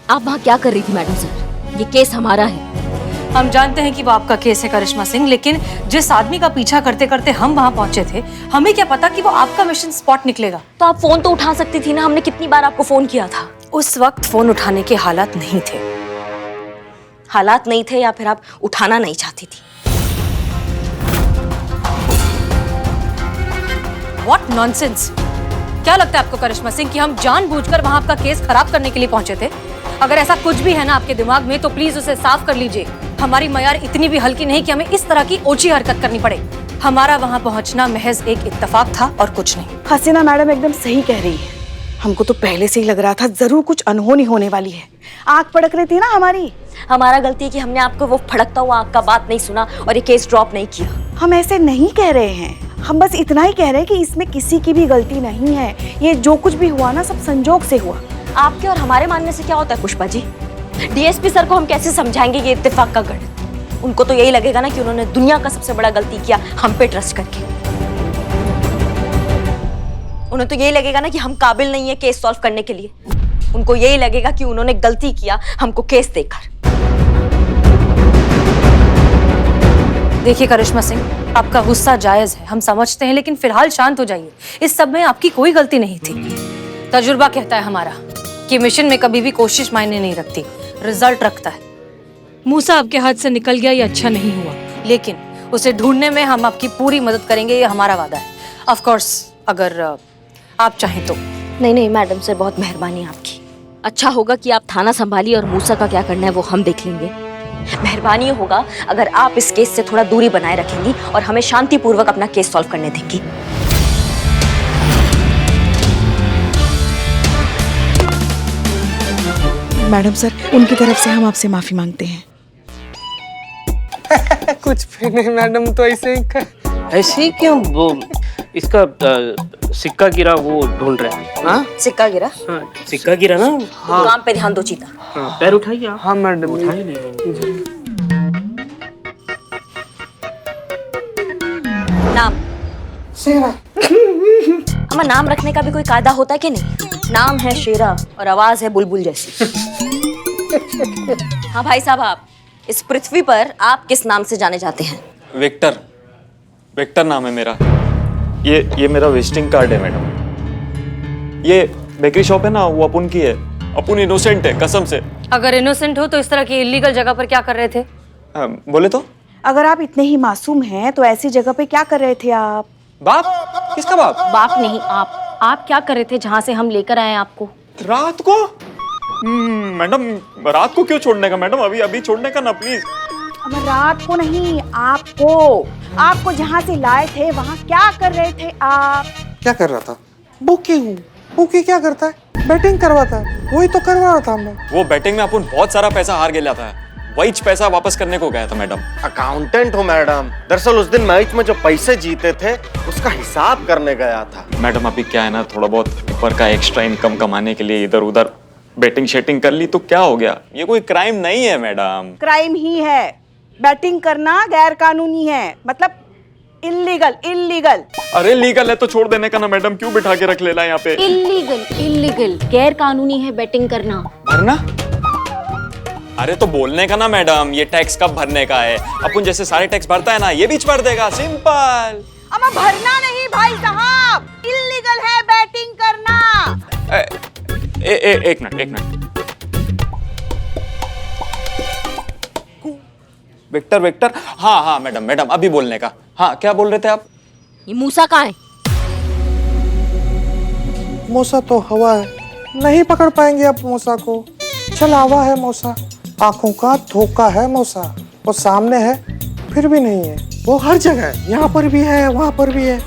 आप वहाँ क्या कर रही थी मैडम सर? ये केस हमारा है। हम जानते हैं कि वो आपका केस है करिश्मा सिंह, लेकिन जिस आदमी का पीछा करते करते हम वहाँ पहुंचे थे, हमें क्या पता कि वो आपका मिशन स्पॉट निकलेगा। तो आप फोन तो उठा सकती थी ना, हमने कितनी बार आपको फोन किया था। उस वक्त फोन उठाने के हालात नहीं थे। हालात नहीं थे या फिर आप उठाना नहीं चाहती थी? What nonsense! क्या लगता है आपको करिश्मा सिंह कि हम जानबूझकर वहाँ आपका केस खराब करने के लिए पहुंचे थे? अगर ऐसा कुछ भी है ना आपके दिमाग में तो प्लीज उसे साफ कर लीजिए। हमारी मयार इतनी भी हल्की नहीं कि हमें इस तरह की ओछी हरकत करनी पड़े। हमारा वहाँ पहुँचना महज एक इत्तेफाक था और कुछ नहीं। हसीना मैडम एकदम सही कह रही है। हमको तो पहले से ही लग रहा था जरूर कुछ अनहोनी होने वाली है। आग पड़क रही थी ना हमारी। हमारा गलती है कि हमने आपको वो फड़कता हुआ आग का बात नहीं सुना और ये केस ड्रॉप नहीं किया। हम ऐसे नहीं कह रहे हैं, हम बस इतना ही कह रहे हैं कि इसमें किसी की भी गलती नहीं है। ये जो कुछ भी हुआ ना सब संजोग से हुआ। आपके और हमारे मानने से क्या होता है पुष्पा जी? डीएसपी सर को हम कैसे समझाएंगे ये इत्तेफाक का गढ़? उनको तो यही लगेगा ना कि उन्होंने दुनिया का सबसे बड़ा गलती किया हम पे ट्रस्ट करके। उन्हें तो यही लगेगा ना कि हम काबिल नहीं है केस सॉल्व करने के लिए। उनको यही लगेगा कि उन्होंने गलती किया हमको केस देकर। देखिए करिश्मा सिंह, आपका गुस्सा जायज है, हम समझते हैं, लेकिन फिलहाल शांत हो जाइए। इस सब में आपकी कोई गलती नहीं थी। तजुर्बा कहता है हमारा कि मिशन में कभी भी कोशिश मायने नहीं रखती, रिजल्ट रखता है। मूसा आपके हाथ से निकल गया, ये अच्छा नहीं हुआ, लेकिन उसे ढूंढने में हम आपकी पूरी मदद करेंगे, ये हमारा वादा है। ऑफ कोर्स अगर आप चाहें तो। नहीं मैडम सर, बहुत मेहरबानी आपकी। अच्छा होगा कि आप थाना संभालिए और मूसा का क्या करना है वो हम देख लेंगे। मेहरबानी होगा अगर आप इस केस से थोड़ा दूरी बनाए रखेंगी और हमें शांतिपूर्वक अपना केस सॉल्व करने देंगी। मैडम सर, उनकी तरफ से हम आपसे माफी मांगते हैं। कुछ भी नहीं मैडम, तो ऐसे ही क्यों वो इसका सिक्का गिरा वो ढूंढ रहे हैं। हाँ सिक्का गिरा? हाँ सिक्का गिरा ना। हाँ। काम पे ध्यान दो चीता। हाँ, पैर उठाइए आप। हाँ मैडम। उठाइए नहीं। नाम शेरा। हमारा नाम रखने का भी कोई कायदा होता है कि नहीं? नाम है शेरा और आवाज है बुलबुल जैसी। हाँ भाई साहब, आप इस पृथ्वी पर आप किस नाम से जाने जाते हैं? विक्टर। विक्टर नाम है मेरा। ये मेरा विजिटिंग कार्ड है मैडम। ये बेकरी शॉप है ना, वो अपुन की है। अपुन इनोसेंट है कसम से। अगर इनोसेंट हो तो इस तरह की इलीगल जगह पर क्या कर रहे थे? बोले तो? अगर आप इतने ही मासूम हैं तो ऐसी जगह पे क्या कर रहे थे आप? बाप? किसका बाप? बाप नहीं, आप क्या कर रहे थे जहाँ से हम लेकर आए आपको? रात को? मैडम रात को क्यों छोड़ने का मैडम? अभी छोड़ने का ना प्लीज। अब रात को नहीं, आपको जहाँ से लाए थे वहाँ क्या कर रहे थे आप? क्या कर रहा था? बुकी क्या करता है? बैटिंग करवाता है, वही तो करवा रहा था हमने। वो बैटिंग में अपन बहुत सारा पैसा हार गया था, वही पैसा वापस करने को गया था मैडम। अकाउंटेंट हो मैडम? दरअसल उस दिन मैच में जो पैसे जीते थे उसका हिसाब करने गया था। मैडम अभी क्या है ना, थोड़ा बहुत ऊपर का एक्स्ट्रा इनकम कमाने के लिए इधर उधर बैटिंग शेटिंग कर ली तो क्या हो गया? ये कोई क्राइम नहीं है मैडम। क्राइम ही है। बैटिंग करना गैर कानूनी है, मतलब इल्लीगल। अरे लीगल है तो छोड़ देने का ना मैडम, क्यों बिठा के रख लेना यहाँ पे? इल्लीगल गैर कानूनी है बैटिंग करना। भरना? अरे तो बोलने का ना मैडम, ये टैक्स कब भरने का है? अपन जैसे सारे टैक्स भरता है ना, ये भी भर देगा, सिंपल। अमा भरना नहीं भाई साहब, इल्लीगल है बैटिंग करना। एक मिनट। विक्टर। हाँ मैडम अभी बोलने का। हाँ क्या बोल रहे थे आप? ये मूसा कहाँ है? मूसा तो हवा है, नहीं पकड़ पाएंगे आप मूसा को। चलावा है मूसा, आंखों का धोखा है मूसा। वो सामने है फिर भी नहीं है, वो हर जगह है, यहाँ पर भी है वहाँ पर भी है।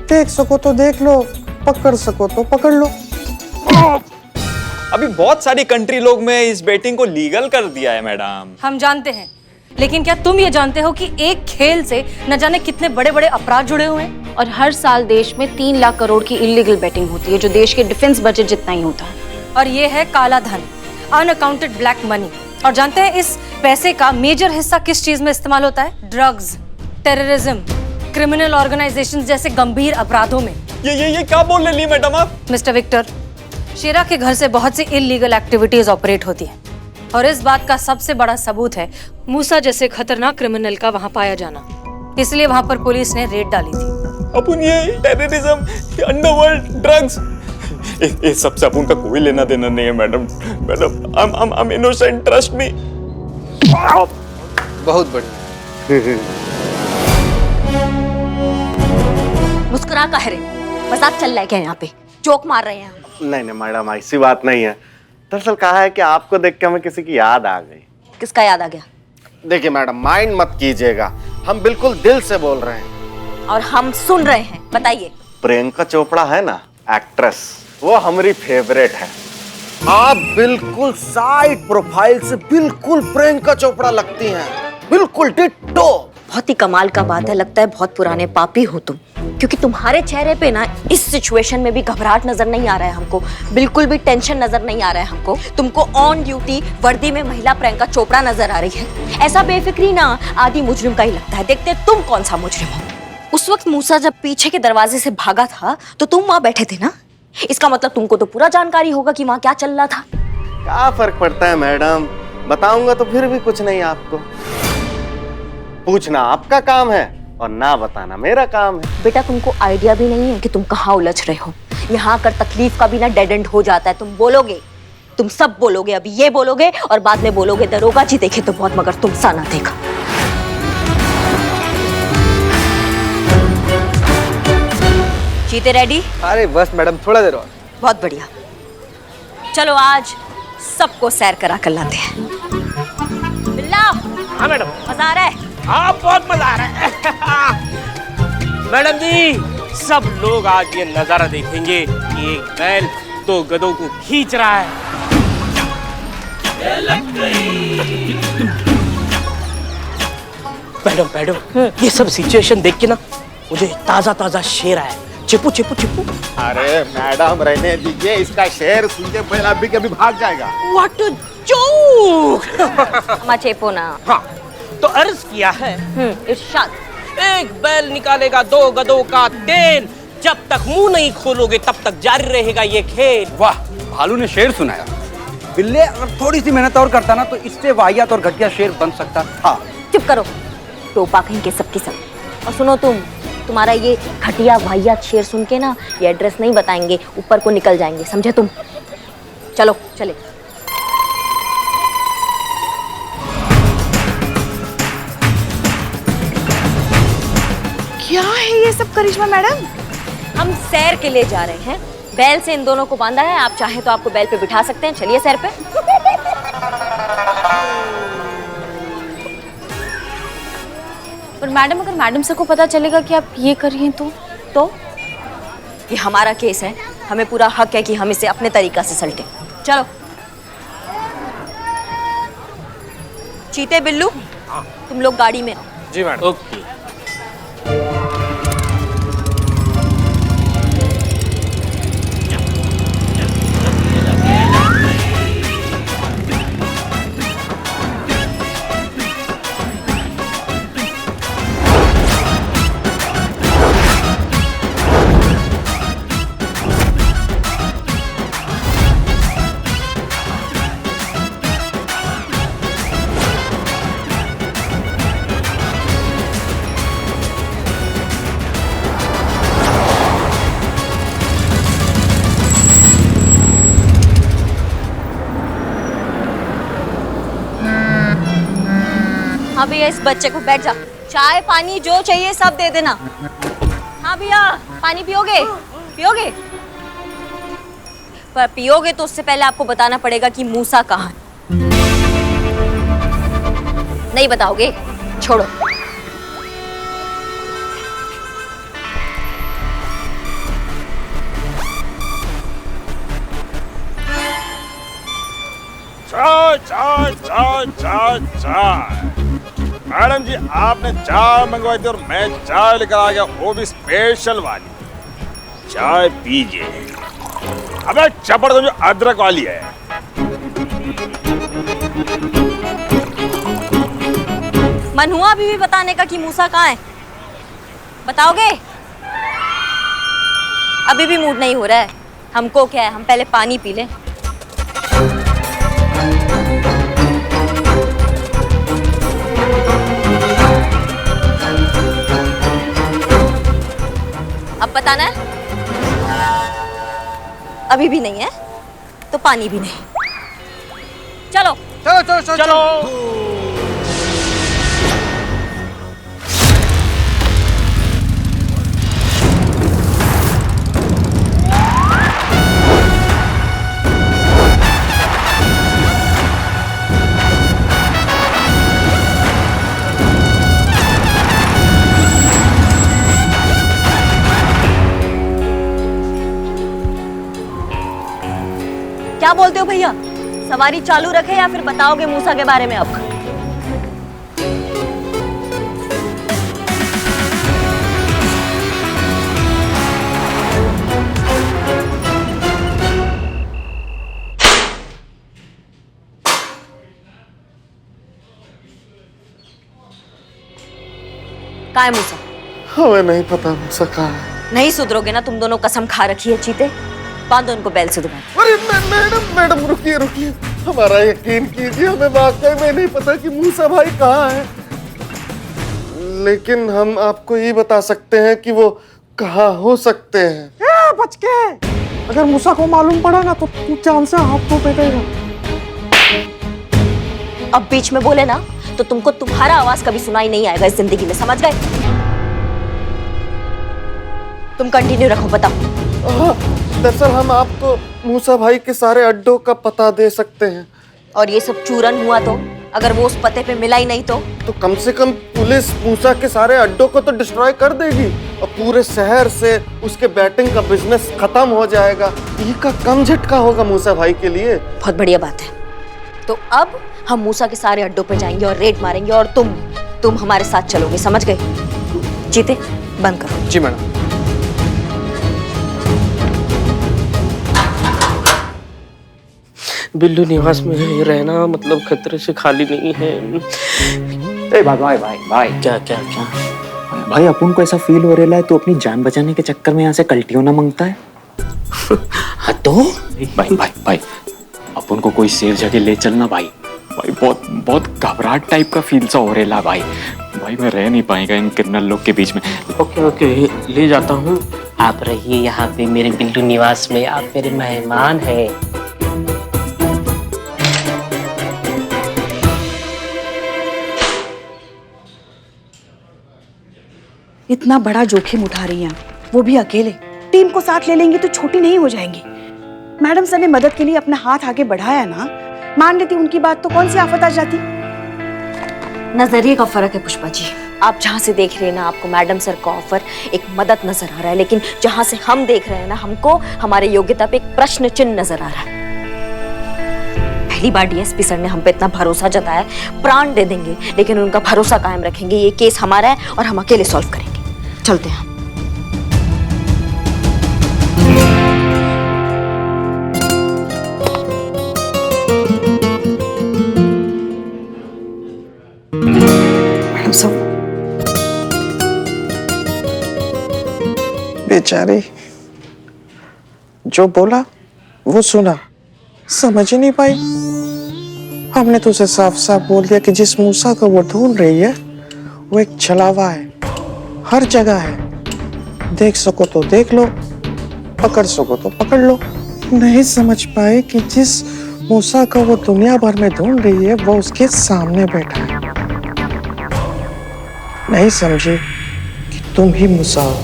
देख सको तो देख लो, पकड़ सको तो पकड़ लो। अभी बहुत सारी कंट्री लोग में इस बैटिंग को लीगल कर दिया है मैडम। हम जानते हैं, लेकिन क्या तुम ये जानते हो कि एक खेल से न जाने कितने बड़े बड़े अपराध जुड़े हुए हैं? और हर साल देश में 3 लाख करोड़ की इल्लीगल बैटिंग होती है, जो देश के डिफेंस बजट जितना ही होता है। और ये है काला धन, अनअकाउंटेड ब्लैक मनी। और जानते हैं इस पैसे का मेजर हिस्सा किस चीज में इस्तेमाल होता है? ड्रग्स, टेररिज्म, क्रिमिनल ऑर्गेनाइजेशंस जैसे गंभीर अपराधों में। ये क्या बोल रही मैडम आप? मिस्टर विक्टर, शेरा के घर से बहुत सी इल्लीगल एक्टिविटीज ऑपरेट होती हैं। और इस बात का सबसे बड़ा सबूत है मूसा जैसे खतरनाक क्रिमिनल का वहां पाया जाना। इसलिए वहां पर पुलिस ने रेड डाली थी। अपन ये टेररिज्म, अंडरवर्ल्ड, ड्रग्स, ये सबसे अपन का कोई लेना देना नहीं है madam. Madam I am innocent, trust me. बहुत बढ़िया। मुस्कुरा का है रे? मजाक चल रहा है क्या यहाँ पे? जोक मार रहे हैं? नहीं नहीं मैडम, ऐसी बात नहीं है। दरअसल कहा है कि आपको देख के हमें किसी की याद आ गई। किसका याद आ गया? देखिए मैडम, माइंड मत कीजिएगा, हम बिल्कुल दिल से बोल रहे हैं। और हम सुन रहे हैं, बताइए। प्रियंका चोपड़ा है ना, एक्ट्रेस, वो हमारी फेवरेट है। आप बिल्कुल साइड प्रोफाइल से बिल्कुल प्रियंका चोपड़ा लगती हैं, बिल्कुल डिट्टो। बहुत ही कमाल का बात है, लगता है बहुत पुराने पापी हो तुम, क्योंकि तुम्हारे चेहरे पे ना इस सिचुएशन में भी घबराहट नजर नहीं आ रहा है हमको, बिल्कुल भी टेंशन नजर नहीं आ रहा है हमको। तुमको ऑन ड्यूटी वर्दी में महिला प्रियंका चोपड़ा नजर आ रही है। ऐसा बेफिक्री ना आदि मुजरिम का ही लगता है। देखते तुम कौन सा मुजरिम हो। उस वक्त मूसा जब पीछे के दरवाजे से भागा था तो तुम वहां बैठे थे ना, इसका मतलब तुमको तो पूरा जानकारी होगा कि वहां क्या चल रहा था। क्या फर्क पड़ता है मैडम, बताऊंगा तो फिर भी कुछ नहीं। आपको पूछना आपका काम है और ना बताना मेरा काम है। बेटा तुमको आइडिया भी नहीं है कि तुम कहाँ उलझ रहे हो। यहाँ कर तकलीफ का भी ना डेड एंड हो जाता है। तुम बोलोगे, तुम सब बोलोगे, अभी ये बोलोगे और बाद में बोलोगे दरोगा जी देखे तो बहुत मगर तुम सा ना देखा। चीते रेडी? अरे बस मैडम, थोड़ा देर और। बहुत बढ़िया, चलो आज सबको सैर करा कर लाते हैं। बिल्ला। हाँ मैडम। मजा आ रहा है? हाँ बहुत मजा आ रहा है। मैडम जी, सब लोग आज ये नजारा देखेंगे कि एक बैल दो गधों को खींच रहा है। मैडम मैडम, ये सब सिचुएशन देख के ना मुझे ताजा ताजा शेर आया। चिपू चिपू चिपू। अरे मैडम रहने दीजिए, इसका शेर सुनते पहले अभी कभी भाग जाएगा। What a joke. हमा चेपो ना। हाँ, तो अर्ज किया है, इरशाद। एक बैल निकालेगा दो गधों का तेल, जब तक मुंह नहीं खोलोगे तब तक जारी रहेगा ये खेल। वाह, भालू ने शेर सुनाया। बिल्ले अगर थोड़ी सी मेहनत और करता ना तो इससे वाहियात और घटिया शेर बन सकता था। चुप करो, टोपा कहीं के सबकी सब। और सुनो तुम्हारा ये घटिया वाहियात शेर सुन के ना ये एड्रेस नहीं बताएंगे, ऊपर को निकल जाएंगे, समझे तुम? चलो चले। क्या है ये सब करिश्मा मैडम? हम सैर के लिए जा रहे हैं। बैल से इन दोनों को बांधा है, आप चाहें तो आपको बैल पे बिठा सकते हैं। चलिए सैर पे। पर मैडम, अगर मैडम सर को पता चलेगा कि आप ये कर रही हैं तो ये हमारा केस है, हमें पूरा हक है कि हम इसे अपने तरीका से सलटें। चलो चीते बिल्लू, तुम लोग गाड़ी में आओ। जी मैडम। ओके। हाँ भैया, इस बच्चे को बैठ जा, चाय पानी जो चाहिए सब दे देना। हाँ भैया, पानी पियोगे? पियोगे? पर पियोगे तो उससे पहले आपको बताना पड़ेगा कि मूसा कहाँ है। नहीं बताओगे? छोड़ो। चाय चाय चाय चाय चाय। मैडम जी, आपने चाय मंगवाई थी और मैं चाय लेकर आ गया, वो भी स्पेशल वाली। चाय पीजिए। अबे चपड़ तो जो अदरक वाली है। मन हुआ अभी भी बताने का कि मूसा कहाँ है? बताओगे? अभी भी मूड नहीं हो रहा है। हमको क्या है, हम पहले पानी पी लें। अब बताना है? अभी भी नहीं है तो पानी भी नहीं। चलो चलो चलो चलो चलो क्या बोलते हो भैया? सवारी चालू रखे या फिर बताओगे मूसा के बारे में अब? कहाँ है मूसा? हमें नहीं पता मूसा कहाँ है। नहीं सुधरोगे ना तुम दोनों, कसम खा रखी है चीते। बांधो उनको बैल से दोबारा। अरे मैडम रुकिए रुकिए, हमारा यकीन कीजिए, हमें वाकई में नहीं पता कि मूसा भाई कहाँ है, लेकिन हम आपको ये बता सकते हैं कि वो कहाँ हो सकते हैं। बच के, अगर मूसा को मालूम पड़ा ना तो तू जान से आपको बैठेगा। अब बीच में बोले ना तो तुमको तुम्हारा आवाज कभी सुनाई नहीं आएगा इस जिंदगी में, समझ गए? तुम कंटिन्यू रखो, बताओ। दरअसल हम आपको मूसा भाई के सारे अड्डों का पता दे सकते हैं। और ये सब चूरन हुआ तो? अगर वो उस पते पे मिला ही नहीं तो कम से कम पुलिस मूसा के सारे अड्डों को तो डिस्ट्रॉय कर देगी और पूरे शहर से उसके बैटिंग का बिजनेस खत्म हो जाएगा। ये का कम झटका होगा मूसा भाई के लिए। बहुत बढ़िया बात है। तो अब हम मूसा के सारे अड्डों पे जाएंगे और रेड मारेंगे और तुम हमारे साथ चलोगे, समझ गए? जीते, बंद करो। जी मैडम। बिल्लू निवास में रहना मतलब खतरे से खाली नहीं है। ए भाई भाई भाई क्या क्या क्या भाई, अपन को ऐसा फील हो रहा है तो अपनी जान बचाने के चक्कर में यहाँ से कल्टियों ना मांगता है। हाँ तो भाई भाई भाई, अपन को कोई सेफ जगह ले चलना भाई। भाई बहुत बहुत घबराहट टाइप का फील सा हो रहा है भाई। भाई मैं रह नहीं पाएगा इन क्रिमिनल लोग के बीच में। ओके ओके, ले जाता हूँ। आप रहिए यहाँ पे मेरे बिल्लू निवास में, आप मेरे मेहमान हैं। इतना बड़ा जोखिम उठा रही हैं, वो भी अकेले। टीम को साथ ले लेंगी तो छोटी नहीं हो जाएंगी। मैडम सर ने मदद के लिए अपना हाथ आगे बढ़ाया ना, मान लेती उनकी बात तो कौन सी आफत आ जाती। नजरिए का फर्क है पुष्पा जी। आप जहाँ से देख रहे हैं ना, आपको मैडम सर का ऑफर एक मदद नजर आ रहा है, लेकिन जहाँ से हम देख रहे हैं ना, हमको हमारे योग्यता पे एक प्रश्न चिन्ह नजर आ रहा है। पहली बार डीएसपी सर ने हम पे इतना भरोसा जताया, प्राण दे देंगे लेकिन उनका भरोसा कायम रखेंगे। ये केस हमारा है और हम अकेले सॉल्व करेंगे। चलते हैं। मैडम साहब, बेचारी जो बोला वो सुना, समझ ही नहीं पाई। हमने तो उसे साफ साफ बोल दिया कि जिस मूसा को वो ढूंढ रही है वो एक छलावा है, हर जगह है। देख सको तो देख लो, पकड़ सको तो पकड़ लो। नहीं समझ पाए कि जिस मूसा को वो दुनिया भर में ढूंढ रही है वो उसके सामने बैठा है। नहीं समझे कि तुम ही मूसा हो।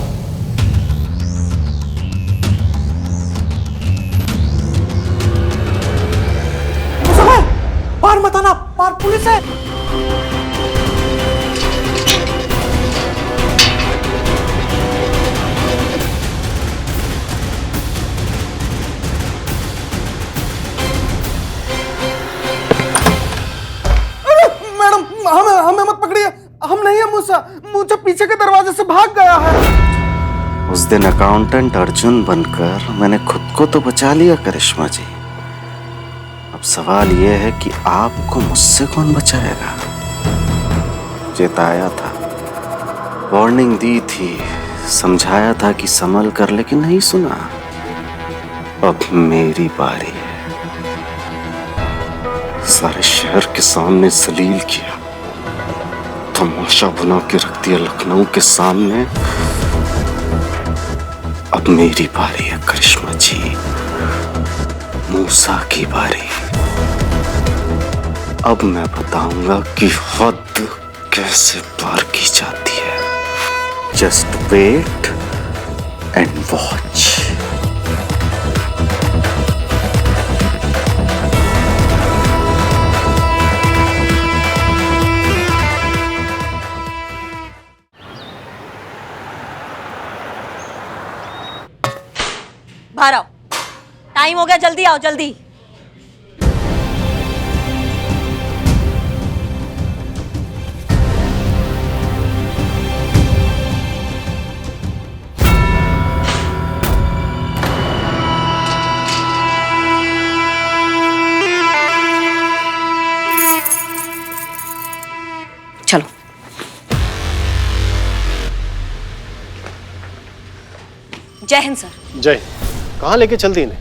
बाहर मत आना, बाहर पुलिस है। मैडम हमें मत पकड़िए, हम नहीं है मूसा। मूसा पीछे के दरवाजे से भाग गया है। उस दिन अकाउंटेंट अर्जुन बनकर मैंने खुद को तो बचा लिया करिश्मा जी। अब सवाल यह है कि आपको मुझसे कौन बचाएगा? चेताया था, वार्निंग दी थी, समझाया था कि संभल कर, लेकिन नहीं सुना। अब मेरी बारी है। सारे शहर के सामने जलील किया, तमाशा बना के रख दिया लखनऊ के सामने। अब मेरी बारी है करिश्मा जी, मूसा की बारी। अब मैं बताऊंगा कि हद कैसे पार की जाती है। Just wait and watch. बाहर आओ, टाइम हो गया, जल्दी आओ जल्दी। चलो। जय हिंद सर। जय। कहाँ लेके चलती इन्हें?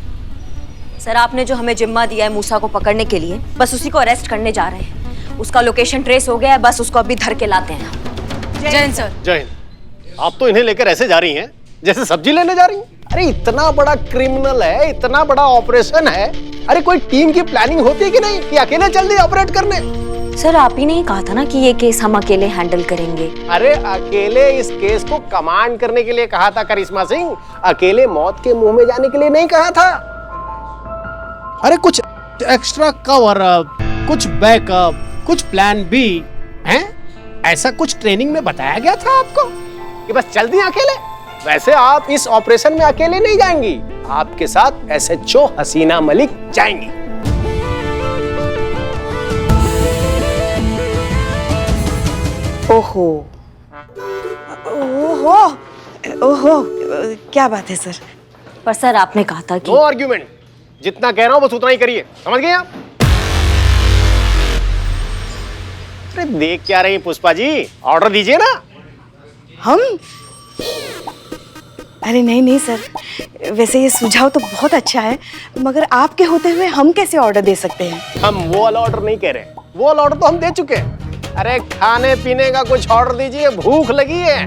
सर आपने जो हमें जिम्मा दिया है मूसा को पकड़ने के लिए, बस उसी को अरेस्ट करने जा रहे हैं। उसका लोकेशन ट्रेस हो गया है, बस उसको अभी धर के लाते हैं। जय हिंद सर। जय हिंद। आप तो इन्हें लेकर ऐसे जा रही हैं जैसे सब्जी लेने जा रही हैं। अरे इतना बड़ा क्रिमिनल है, इतना बड़ा ऑपरेशन है, अरे कोई टीम की प्लानिंग होती है कि नहीं कि अकेले चल दी ऑपरेट करने? सर आप ही ने ही कहा था ना कि ये केस हम अकेले हैंडल करेंगे। अरे अकेले इस केस को कमांड करने के लिए कहा था करिश्मा सिंह, अकेले मौत के मुंह में जाने के लिए नहीं कहा था। अरे कुछ एक्स्ट्रा कवर अप, कुछ बैकअप, कुछ प्लान बी हैं? ऐसा कुछ ट्रेनिंग में बताया गया था आपको कि बस चल दिए अकेले? वैसे आप इस ऑपरेशन में अकेले नहीं जाएंगी, आपके साथ एसएचओ हसीना मलिक जाएंगी। ओहो ओहो ओहो, क्या बात है सर? पर सर आपने कहा था कि नो आर्ग्यूमेंट, जितना कह रहा हूं बस उतना ही करिए, समझ गए आप? अरे देख क्या रही पुष्पा जी, ऑर्डर दीजिए ना। हम? अरे नहीं नहीं सर, वैसे ये सुझाव तो बहुत अच्छा है, मगर आपके होते हुए हम कैसे ऑर्डर दे सकते हैं? हम वो वाला ऑर्डर नहीं कह रहे, वो वाला ऑर्डर तो हम दे चुके हैं। अरे खाने पीने का कुछ ऑर्डर दीजिए, भूख लगी है।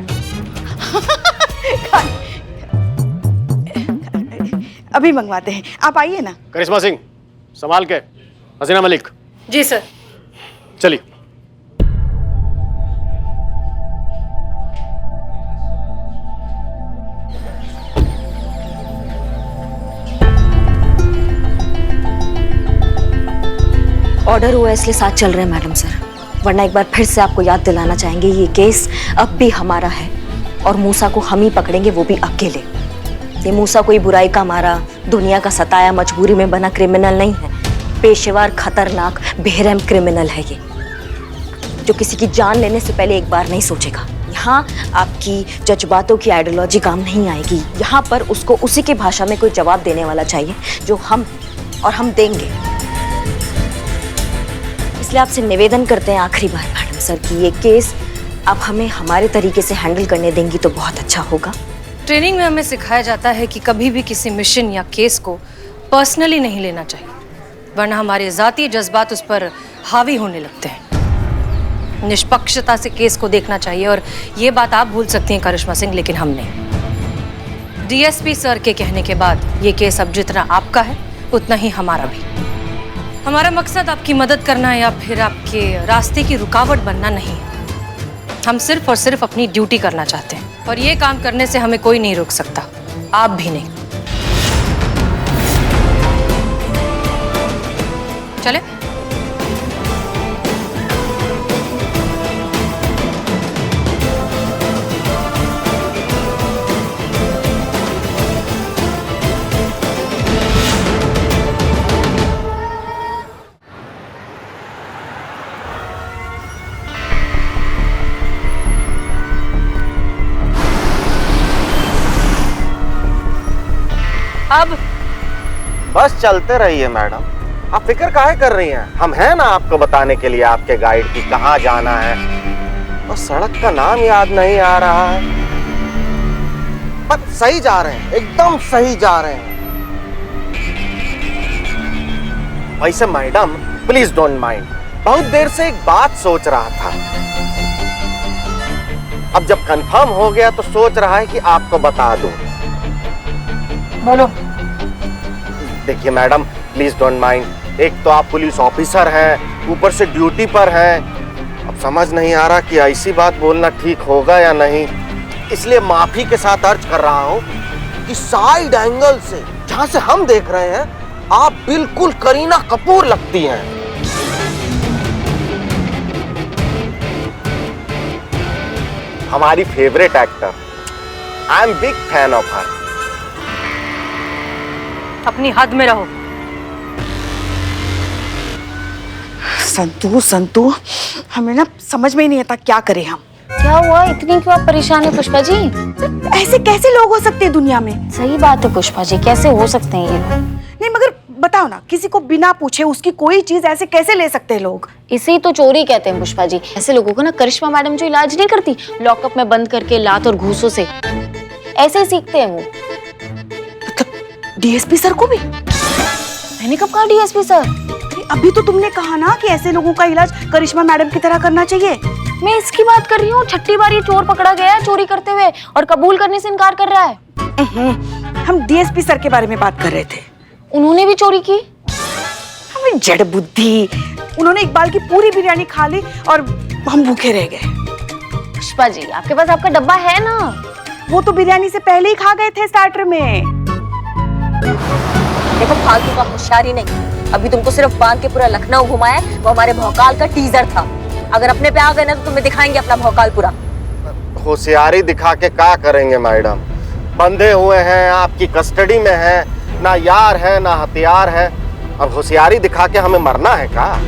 अभी मंगवाते हैं, आप आइए ना। करिश्मा सिंह संभाल के, हसीना मलिक। जी सर। चलिए। ऑर्डर हुआ इसलिए साथ चल रहे हैं मैडम सर, वरना एक बार फिर से आपको याद दिलाना चाहेंगे ये केस अब भी हमारा है और मूसा को हम ही पकड़ेंगे, वो भी अकेले। ये मूसा कोई बुराई का मारा, दुनिया का सताया, मजबूरी में बना क्रिमिनल नहीं है। पेशेवर, खतरनाक, बेरहम क्रिमिनल है ये, जो किसी की जान लेने से पहले एक बार नहीं सोचेगा। यहाँ आपकी जज्बातों की आइडियोलॉजी काम नहीं आएगी। यहाँ पर उसको उसी की भाषा में कोई जवाब देने वाला चाहिए जो हम, और हम देंगे। इसलिए आपसे निवेदन करते हैं आखिरी बार मैडम सर कि ये केस आप हमें हमारे तरीके से हैंडल करने देंगी तो बहुत अच्छा होगा। ट्रेनिंग में हमें सिखाया जाता है कि कभी भी किसी मिशन या केस को पर्सनली नहीं लेना चाहिए, वरना हमारे जाती जज्बात उस पर हावी होने लगते हैं। निष्पक्षता से केस को देखना चाहिए, और ये बात आप भूल सकती हैं करिश्मा सिंह, लेकिन हम नहीं। डीएसपी सर के कहने के बाद ये केस अब जितना आपका है उतना ही हमारा भी। हमारा मकसद आपकी मदद करना या फिर आपके रास्ते की रुकावट बनना नहीं है। हम सिर्फ और सिर्फ अपनी ड्यूटी करना चाहते हैं, और ये काम करने से हमें कोई नहीं रोक सकता, आप भी नहीं। चले? अब बस चलते रहिए मैडम, आप फिक्र काहे कर रही हैं? हम हैं ना आपको बताने के लिए, आपके गाइड की कहाँ जाना है। और सड़क का नाम याद नहीं आ रहा है, पर सही जा रहे हैं, एकदम सही जा रहे हैं। वैसे मैडम प्लीज डोंट माइंड, बहुत देर से एक बात सोच रहा था, अब जब कंफर्म हो गया तो सोच रहा है कि आपको बता दूं। बोलो। देखिए मैडम, प्लीज डोंट माइंड। एक तो आप पुलिस ऑफिसर हैं, ऊपर से ड्यूटी पर हैं। अब समझ नहीं आ रहा कि ऐसी बात बोलना ठीक होगा या नहीं, इसलिए माफी के साथ अर्ज कर रहा हूं कि साइड एंगल से जहां से हम देख रहे हैं, आप बिल्कुल करीना कपूर लगती हैं। हमारी favourite actor. I am big fan of her. अपनी हद में रहो। संतू संतू, हमें ना समझ में ही नहीं आता क्या करें हम। क्या हुआ, इतनी क्यों आप परेशान है पुष्पा जी? ऐसे कैसे लोग हो सकते हैं दुनिया में? सही बात है पुष्पा जी, कैसे हो सकते हैं ये लोग? नहीं मगर बताओ ना, किसी को बिना पूछे उसकी कोई चीज ऐसे कैसे ले सकते हैं लोग? इसे ही तो चोरी कहते हैं पुष्पा जी। ऐसे लोगों को ना करिश्मा मैडम जो इलाज नहीं करती लॉकअप में बंद करके लात और घूसों से, ऐसे ही सीखते हैं वो। मतलब डीएसपी सर को भी? मैंने कब कहा डीएसपी सर? अभी तो तुमने कहा ना कि ऐसे लोगों का इलाज करिश्मा मैडम की तरह करना चाहिए। मैं इसकी बात कर रही हूँ। 6ठी बार ये चोर पकड़ा गया है चोरी करते हुए और कबूल करने से इनकार कर रहा है। हम डीएसपी सर के बारे में बात कर रहे थे। उन्होंने भी चोरी की? हमें जड़ बुद्धि। उन्होंने इकबाल की पूरी बिरयानी खा ली और हम भूखे रह गए। पुष्पा जी, आपके पास आपका डब्बा है ना? वो तो बिरयानी से पहले ही खा गए थे स्टार्टर में। देखो फालतू का होशियारी नहीं। अभी तुमको सिर्फ बांध के पूरा लखनऊ घुमाया, वो हमारे भौकाल का टीजर था। अगर अपने पे आ गए ना तो तुम्हें दिखाएंगे अपना भौकाल पूरा। होशियारी दिखा के क्या करेंगे मैडम? बंधे हुए हैं, आपकी कस्टडी में हैं, ना यार है ना हथियार है। अब होशियारी दिखा के हमें मरना है क्या?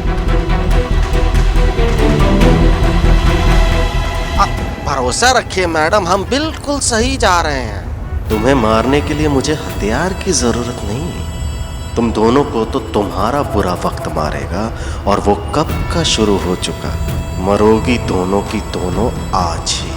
भरोसा रखिए मैडम, हम बिल्कुल सही जा रहे हैं। तुम्हें मारने के लिए मुझे हथियार की जरूरत नहीं है। तुम दोनों को तो तुम्हारा बुरा वक्त मारेगा, और वो कब का शुरू हो चुका। मरोगी दोनों की दोनों आज ही।